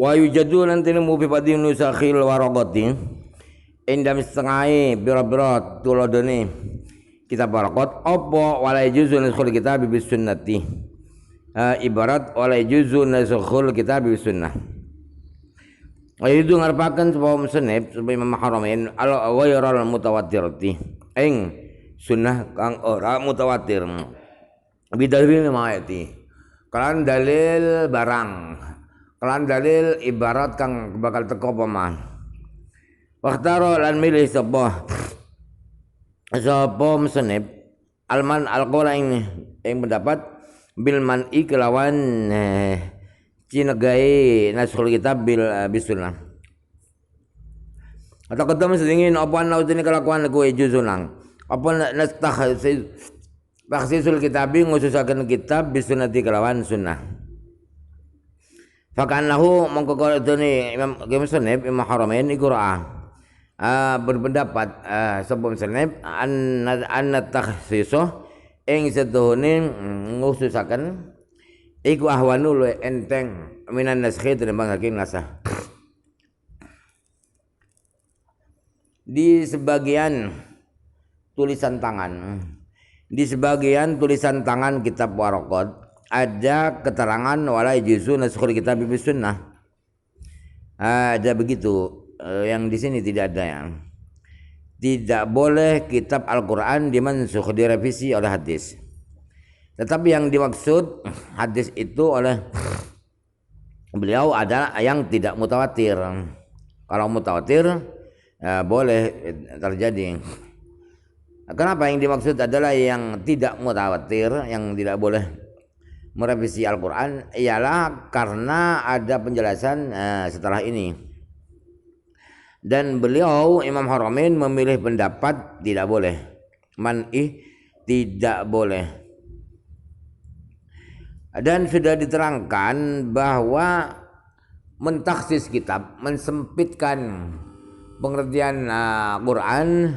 Wa yujadu nanti nemu bipadi nusakhil waraqati endam setengah bira-bira tulodone kitab waraqat apa wala juzun nasul kitab bis sunnati ibarat wala juzun nasul kitab bis sunnah. Itu ngarepaken supaya musannif supaya Imam Haramain ala ghairal mutawatirati ing sunnah kang ora mutawatir bidalil maayati kalan dalil barang kalan dalil ibarat kang bakal teko paman waqtaro lan milih sapa musannif alman alqola ing pendapat bil man'i kelawan cinagai nasul kitab bis sunnah atau ketemu sedingin apa naudini kelakuan ku juzunang apa takhsisul kitabi ngususaken kitab bis sunnati kelawan sunnah fakannahu mongko kadene Imam Musannif Imam Haramain iku berpendapat sebelum musannif an takhsisuh ing setuhune ngususaken iku ahwanu luwih enteng minan naskhi tinimbang saking nasah. Di sebagian tulisan tangan kitab waraqat ada keterangan wala juzu naskhul kitab bis sunnah. Ada begitu, yang di sini tidak ada yang tidak boleh kitab Al-Qur'an dimansukh direvisi oleh hadis. Tetapi yang dimaksud hadis itu oleh beliau adalah yang tidak mutawatir. Kalau mutawatir boleh terjadi. Kenapa yang dimaksud adalah yang tidak mutawatir, yang tidak boleh merevisi Al-Quran ialah karena ada penjelasan setelah ini. Dan beliau Imam Haramain memilih pendapat tidak boleh, man'i tidak boleh. Dan sudah diterangkan bahwa mentaksis kitab, mensempitkan pengertian Quran,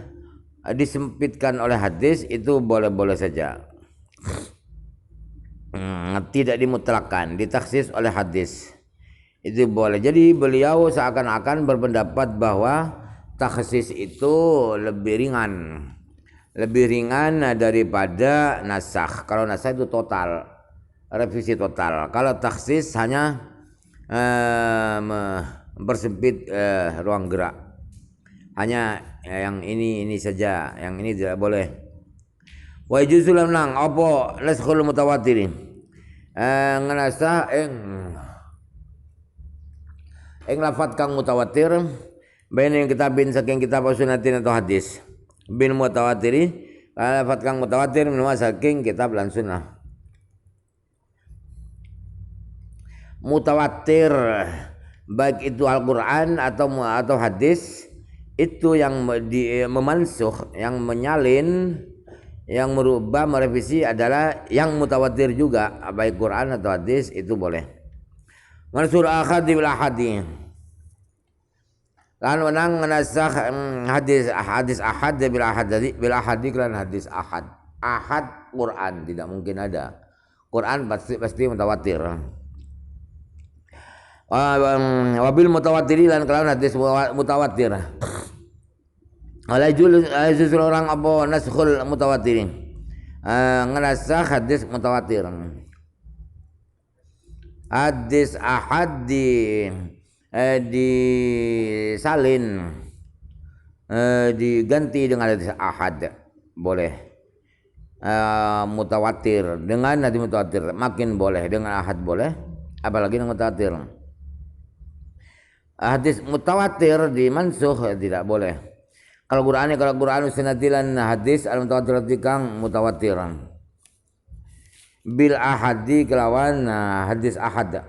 disempitkan oleh hadis itu boleh-boleh saja. Tidak dimutlakkan, ditaksis oleh hadis itu boleh. Jadi beliau seakan-akan berpendapat bahwa taksis itu lebih ringan daripada nasakh. Kalau nasakh itu total, revisi total. Kalau taksis hanya mempersempit ruang gerak, hanya yang ini saja, yang ini tidak boleh. Wa juzul nang apa naskhul mutawatirin ngenasah ing lafat kang mutawatir bain yang kitabin saking kitab sunnatin atau hadis bin mutawatiri lafat kang mutawatir min saking kitab lan sunnah. Mutawatir baik itu Al-Qur'an atau hadis itu yang memansukh, yang menyalin, yang merubah, merevisi adalah yang mutawatir juga, baik Quran atau hadis itu boleh. Mansur ahad bil ahadi lan wenang ngenasakh hadis ahad bil ahadi kan hadis ahad Quran tidak mungkin ada. Quran pasti mutawatir. Wabil mutawatiri lan kelawan hadis mutawatir. Alajul orang apa naskhul mutawatirin ngenasakh hadis mutawatir. Hadis ahad disalin, diganti dengan hadis ahad boleh. Mutawatir dengan hadis mutawatir makin boleh, dengan ahad boleh, apalagi dengan mutawatir. Hadis mutawatir dimansukh tidak boleh. Kalau Quran sunnatilan hadis al mutawatir kang mutawatir bil ahadi kelawan hadis ahad.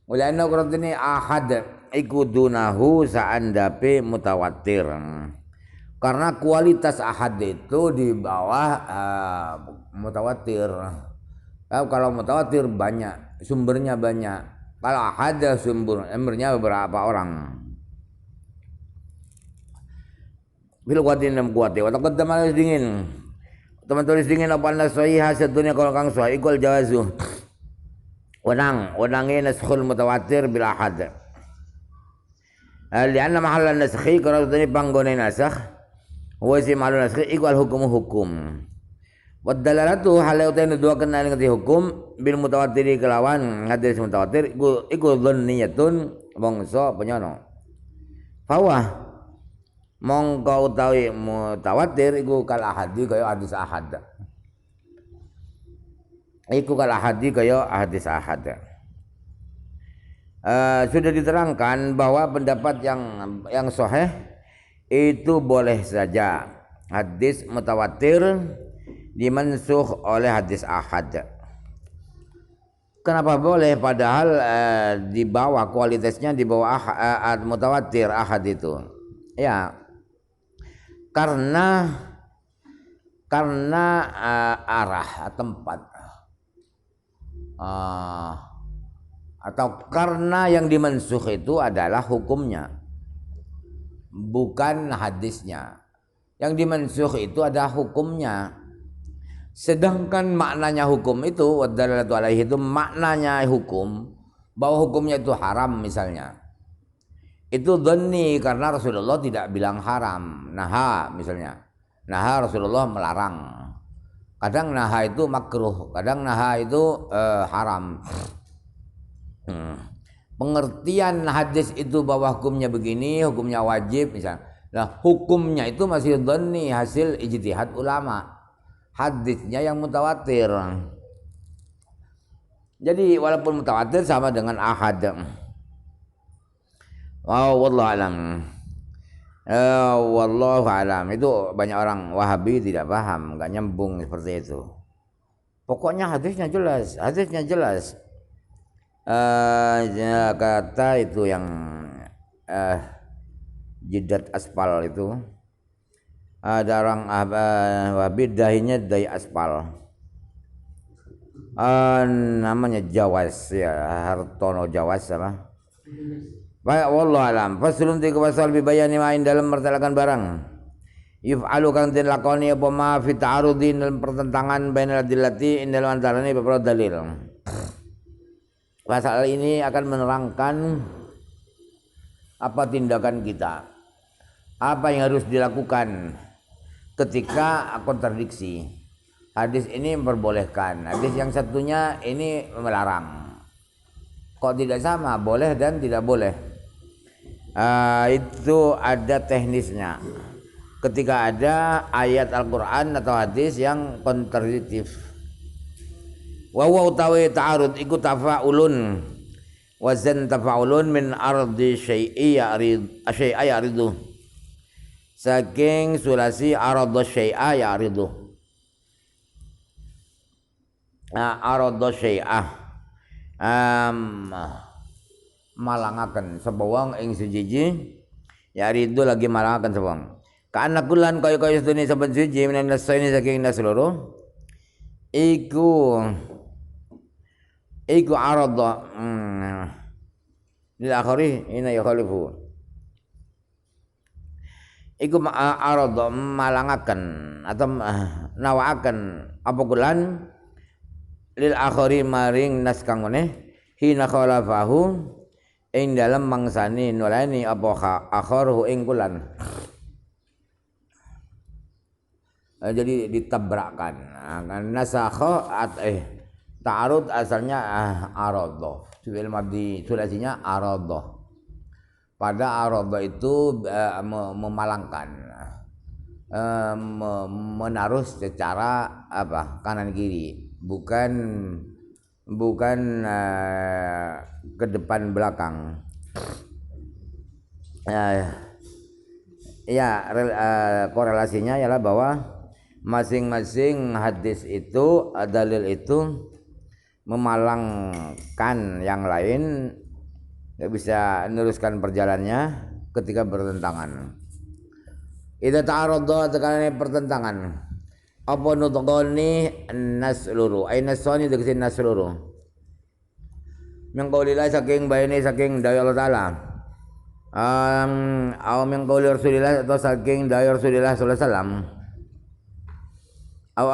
Ulana Qur'an ahad iku dunahu saandape mutawatir. Karena kualitas ahad itu di bawah mutawatir. Kalau mutawatir banyak, sumbernya banyak. Kalau ahad sumbernya beberapa orang. Bil kuatin dan kuati. Watak teman dingin. Teman tulis dingin apa anda sahih hasil dunia kalau kang sahih ikul jawazu. wenangnya naskhul mutawatir bil ahad. Lianna mahallan naskhi karena tadi panggone nasakh wa si malun naskhi iku al hukum. Wa dalalatu halau tadi dua kenal ngerti hukum bil mutawatiri kelawan hadis mutawatir iku dhanniyatun bangsa penyono. Fawah mongko utawi mutawatir iku kal ahadi kaya hadis ahad. Iku kal ahadi kaya hadis ahad. Sudah diterangkan bahwa pendapat yang sahih itu boleh saja hadis mutawatir dimansukh oleh hadis ahad. Kenapa boleh? Padahal di bawah kualitasnya di bawah mutawatir ahad itu. Ya, karena arah tempat. Atau karena yang dimansukh itu adalah hukumnya, bukan hadisnya. Yang dimansukh itu ada hukumnya. Sedangkan maknanya hukum itu waddalalatu alaihi itu maknanya hukum, bahwa hukumnya itu haram misalnya. Itu dhanni karena Rasulullah tidak bilang haram. Naha misalnya. Naha Rasulullah melarang. Kadang naha itu makruh, kadang naha itu haram. Pengertian hadis itu bahwa hukumnya begini, hukumnya wajib misalnya. Nah, hukumnya itu masih dhanni, hasil ijtihad ulama. Hadisnya yang mutawatir. Jadi walaupun mutawatir sama dengan ahad. Wallahu alam. Wallahu alam. Itu banyak orang Wahabi tidak paham, enggak nyambung seperti itu. Pokoknya hadisnya jelas, kata itu yang jidat aspal itu ada orang Wahabi dahinya dahi aspal, namanya Jawas ya, Hartono Jawas apa. Baik, wallahu alam. Faslun ti pasal bi bayani main dalam mertelakan barang. Yuf'alu kang den lakoni apa ma fi ta'arudin dalam pertentangan bainal adillati in dalam antarane beberapa dalil. Pasal ini akan menerangkan apa tindakan kita, apa yang harus dilakukan ketika kontradiksi. Hadis ini memperbolehkan, hadis yang satunya ini melarang. Kok tidak sama, boleh dan tidak boleh. Itu ada teknisnya. Ketika ada ayat Al-Quran atau hadis yang kontradiktif. Wa utawi ta'arud iku tafa'ulun wazan tafa'ulun min ardi syai'a ya'ridu, saking sulasi arada syai'a ya'ridu. Arada syai'a malangaken sebawang ing sujiji ya'ridu lagi malangaken sebawang. Kana kulan kaya sedene saben suci menan nasaini saking nas loro iku arada lil akhari ina yakhalifu iku arada malangaken atau nawaaken apa kulan lil akhari maring nas kang meneh hina khalafahu ing dalem mangsani nulani apa akharuhu ing kulan. Jadi ditabrakkan. Nasakha ta'arud asalnya aradha. Fi'il madhi sulasinya aradha. Pada aradha itu memalangkan, menaruh secara kanan kiri, bukan ke depan belakang. Korelasinya ialah bahwa masing-masing hadis itu, dalil itu memalangkan yang lain, tidak bisa meneruskan perjalanannya ketika bertentangan. Idza ta'arada tekanane pertentangan. Apa nutqani nasluru, ay nasani tegese nasluru. Min qaulillah saking bayane saking dawuh Allah Taala. Aw min qauli Rasulillah atau saking dawuh Rasulillah sallallahu alaihi wasallam. Aw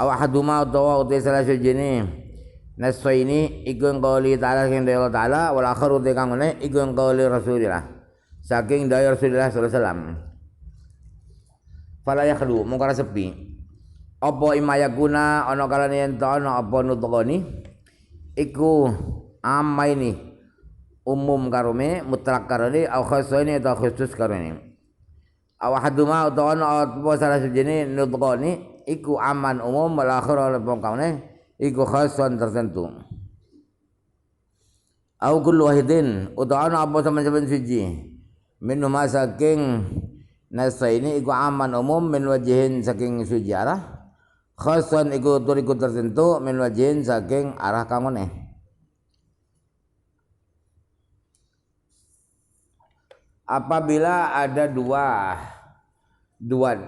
ahaduma atau utai salah sejene Naswa ini iku qauli ta'ala saking daya Allah Ta'ala wal akharu te kang ngene iku qauli Rasulillah saking daya Rasulullah sallallahu alaihi wasallam. Fala yakhlu mung ora sepi. Apa imayakuna ana kalane yen ana apa nutqani iku amaini umum karone mutlak karone au khassani atau khusus karone. Aw haduma utawa ana apa salah sejene nutqani iku aman umum wal akharu pokone iku khasan tertentu. Au kullu wahidin utawa apa sampeyan siji minum saking nasa ini iku aman umum min wajihin saking suji arah khasan iku turiku tertentu min wajihin saking arah kang meneh. Apabila ada dua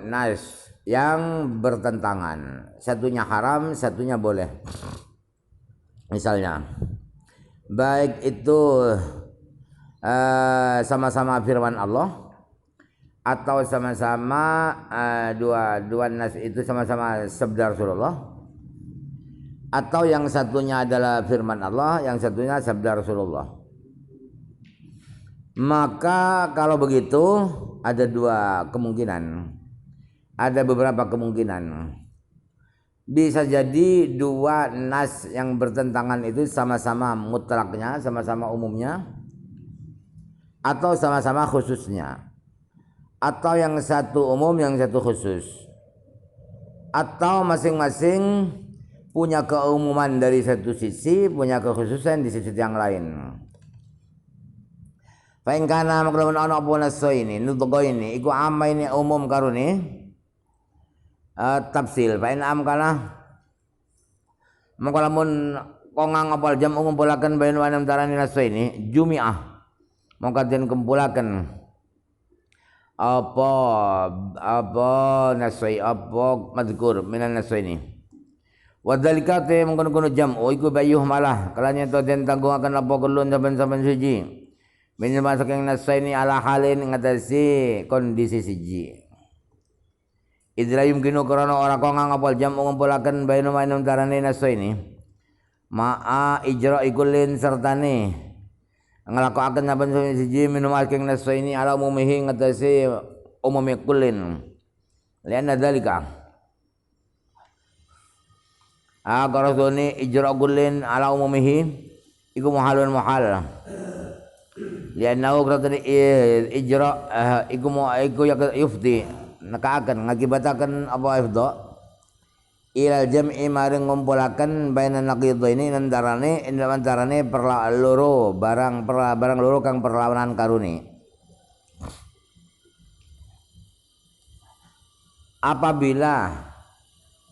nas yang bertentangan, satunya haram, satunya boleh. Misalnya, baik itu sama-sama firman Allah atau sama-sama dua nas itu sama-sama sabda Rasulullah, atau yang satunya adalah firman Allah, yang satunya sabda Rasulullah. Maka kalau begitu ada dua kemungkinan. Ada beberapa kemungkinan. Bisa jadi dua nas yang bertentangan itu sama-sama mutlaknya, sama-sama umumnya, atau sama-sama khususnya, atau yang satu umum, yang satu khusus, atau masing-masing punya keumuman dari satu sisi, punya kekhususan di sisi yang lain. Fa in kana maklamun ana apa nasa ini nutqa ini iku amma ini umum karone tafsil fa in am kana maklamun kongang apal jam ngumpulaken bain wa antarané nasa ini jumi'ah mongko den kumpulaken apa nasai apa mazkur minan nasa ini wa dzalika te mengkono jam iku bayuh malah kalanya to den tanggungaken apa kulun saben-saben siji minimal saking nasa ini ala halin ngatasi kondisi siji. Idra yumkinu karana ora kongang apal jam ngumpulaken baina mainum tarane nasa ini ma'a ijra ikulin sertane nglakokaken saben siji minum saking nasa ini ala umumihi ngatasi umumi kulin lianna dzalika qarasone ijra kulin ala umumihi iku muhalun muhal lianna qarasone ijra iku yufdi nakaaken ngakibataken apa ifdha ilal jam'i maring ngumpulaken baina naqidhaini antarane loro barang loro kang perlawanan karuni. Apabila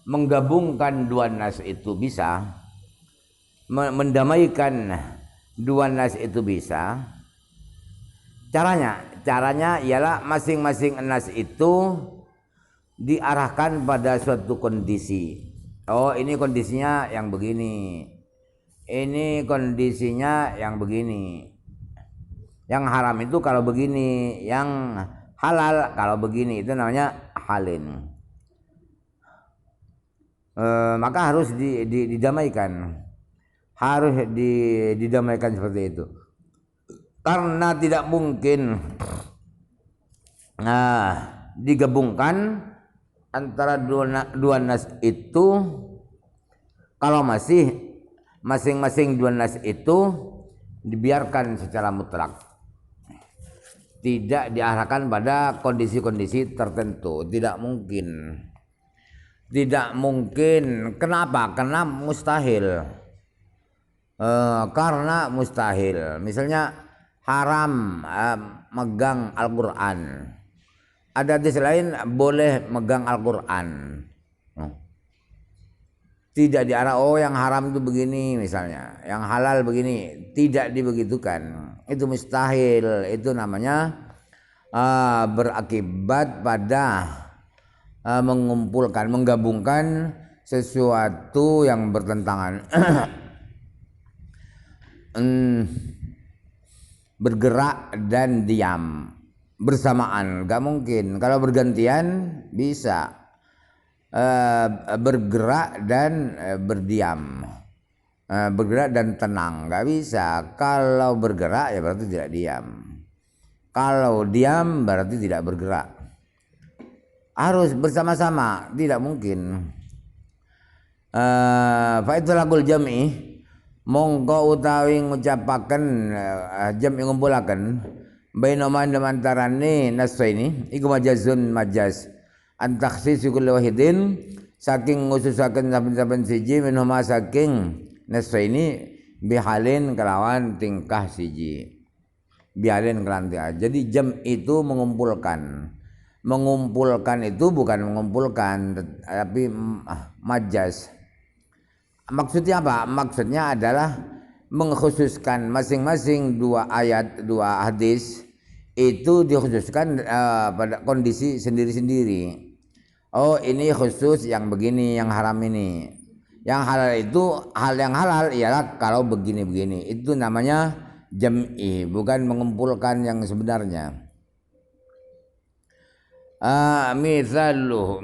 menggabungkan dua nas itu bisa, mendamaikan dua nas itu bisa, caranya ialah masing-masing nas itu diarahkan pada suatu kondisi. Oh, ini kondisinya yang begini. Ini kondisinya yang begini. Yang haram itu kalau begini, yang halal kalau begini, itu namanya halin. Maka harus didamaikan. Harus didamaikan seperti itu. Karena tidak mungkin digabungkan antara dua nas itu kalau masih masing-masing dua nas itu dibiarkan secara mutlak, tidak diarahkan pada kondisi-kondisi tertentu. Tidak mungkin. Kenapa? Karena mustahil. Karena mustahil. Misalnya haram megang Al-Quran. Ada hadis lain boleh megang Al-Quran. Tidak diarah, oh yang haram itu begini misalnya, yang halal begini. Tidak dibegitukan. Itu mustahil. Itu namanya berakibat pada menggabungkan sesuatu yang bertentangan. Bergerak dan diam bersamaan, gak mungkin. Kalau bergantian bisa bergerak dan berdiam. bergerak dan tenang, nggak bisa. Kalau bergerak ya berarti tidak diam. Kalau diam berarti tidak bergerak. Harus bersama-sama, tidak mungkin. Faidulakul jam'i mongko utawi ngucapaken jam'i ngumpulaken bainaman antarane nasa ini iku majazun majaz antakhsis kulli wahidin saking ngususaken saben-saben siji minhuma saking nasa ini bihalin kelawan tingkah siji bihalin kelawan tingkah. Jadi jam itu mengumpulkan itu bukan mengumpulkan tapi majaz. Maksudnya apa? Maksudnya adalah mengkhususkan masing-masing dua ayat, dua hadis itu dikhususkan pada kondisi sendiri-sendiri. Oh, ini khusus yang begini, yang haram ini. Yang halal itu hal yang halal ialah kalau begini-begini. Itu namanya jam'i, bukan mengumpulkan yang sebenarnya. Mizaluhu